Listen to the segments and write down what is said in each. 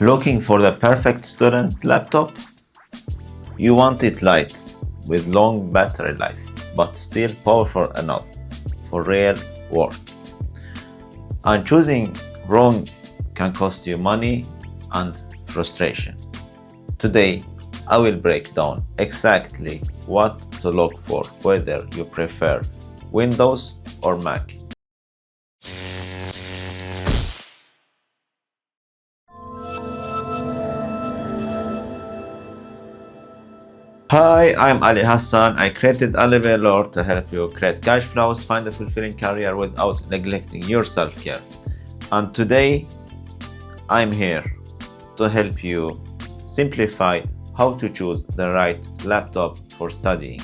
Looking for the perfect student laptop? You want it light, with long battery life, but still powerful enough for real work. And choosing wrong can cost you money and frustration. Today, I will break down exactly what to look for, whether you prefer Windows or Mac. Hi, I'm Ali Hassan. I created Aliveilor to help you create cash flows, find a fulfilling career without neglecting your self-care. And today, I'm here to help you simplify how to choose the right laptop for studying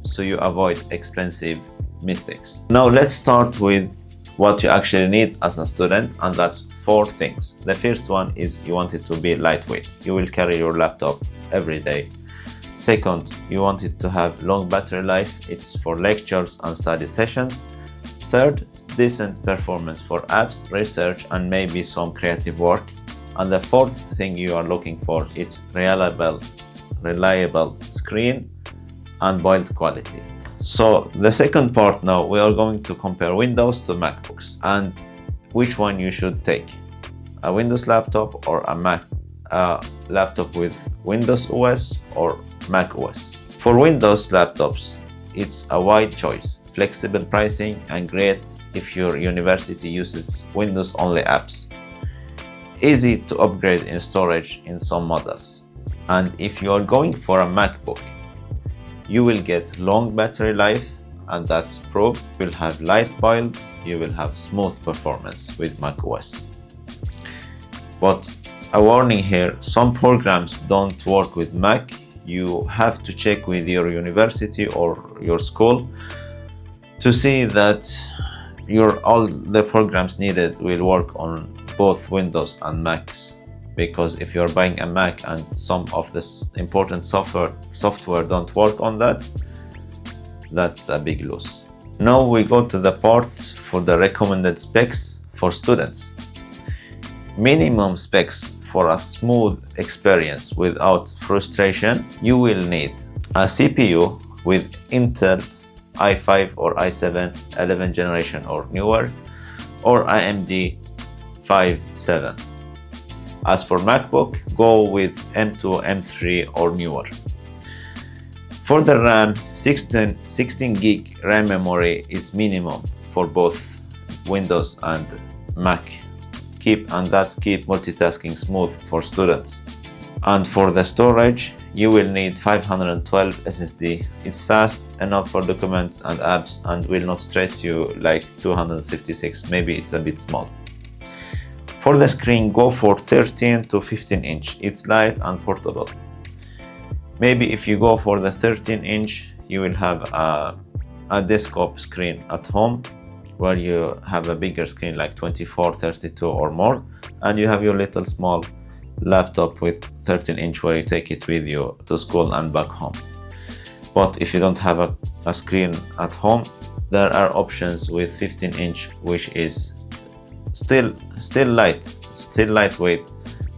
so you avoid expensive mistakes. Now let's start with what you actually need as a student, and that's 4 things. The first one is you want it to be lightweight. You will carry your laptop every day. Second, you want it to have long battery life. It's for lectures and study sessions. Third, decent performance for apps, research, and maybe some creative work. And the fourth thing you are looking for is reliable screen and build quality. So the second part now, we are going to compare Windows to MacBooks and which one you should take. A Windows laptop or a Mac laptop with Windows OS or Mac OS. For Windows laptops, it's a wide choice, flexible pricing, and great if your university uses Windows-only apps. Easy to upgrade in storage in some models. And if you are going for a MacBook, you will get long battery life, and that's proved. You will have light build, you will have smooth performance with macOS. But a warning here, some programs don't work with Mac. You have to check with your university or your school to see that all the programs needed will work on both Windows and Macs. Because if you're buying a Mac and some of this important software don't work on that, that's a big loss. Now we go to the part for the recommended specs for students. Minimum specs for a smooth experience without frustration, you will need a CPU with Intel i5 or i7 11th generation or newer, or AMD 5-7. As for MacBook, go with M2, M3 or newer. For the RAM, 16 gig RAM memory is minimum for both Windows and Mac. Keep multitasking smooth for students. And for the storage, you will need 512 SSD. It's fast enough for documents and apps and will not stress you like 256. Maybe it's a bit small. For the screen, go for 13 to 15 inch. It's light and portable. Maybe if you go for the 13 inch, you will have a desktop screen at home where you have a bigger screen like 24, 32 or more, and you have your little small laptop with 13 inch where you take it with you to school and back home. But if you don't have a screen at home, there are options with 15 inch, which is still lightweight,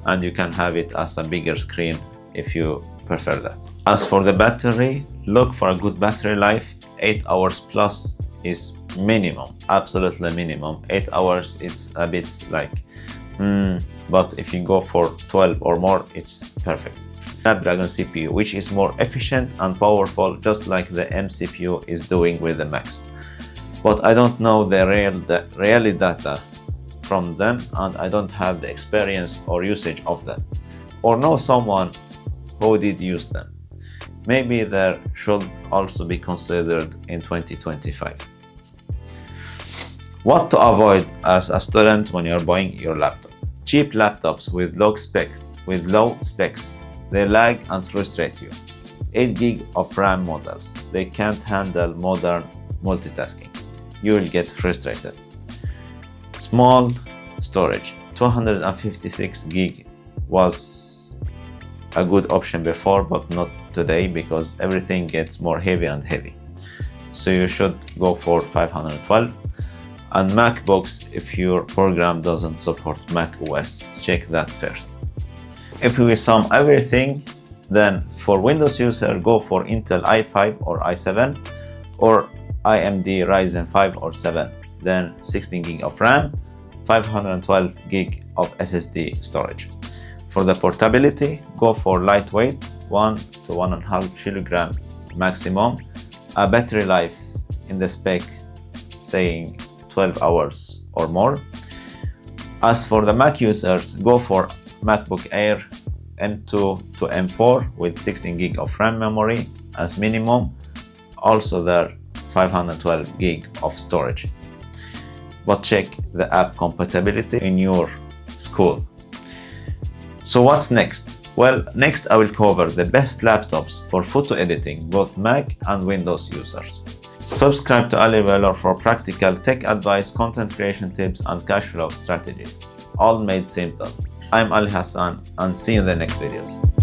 and you can have it as a bigger screen if you prefer that. As for the battery, look for a good battery life. 8 hours plus is minimum, absolutely minimum. 8 hours, it's a bit like, but if you go for 12 or more, it's perfect. Snapdragon CPU, which is more efficient and powerful, just like the M CPU is doing with the Macs. But I don't know the real data from them, and I don't have the experience or usage of them, or know someone who did use them. Maybe there should also be considered in 2025. What to avoid as a student when you're buying your laptop? Cheap laptops with low specs, they lag and frustrate you. 8 gig of RAM models, they can't handle modern multitasking. You will get frustrated. Small storage, 256 gig was a good option before, but not today because everything gets more heavy and heavy. So you should go for 512. And MacBooks, if your program doesn't support Mac OS, check that first. If we sum everything, then for Windows user, go for Intel i5 or i7 or AMD Ryzen 5 or 7, then 16 gig of RAM, 512 gig of SSD storage. For the portability, go for lightweight, 1 to 1.5 kilogram maximum, a battery life in the spec saying 12 hours or more. As for the Mac users, go for MacBook Air M2 to M4 with 16 gig of RAM memory as minimum, also there 512 gig of storage. But check the app compatibility in your school. So what's next? Well, next I will cover the best laptops for photo editing, both Mac and Windows users. Subscribe to Ali Weller for practical tech advice, content creation tips, and cash flow strategies, all made simple. I'm Ali Hassan, and see you in the next videos.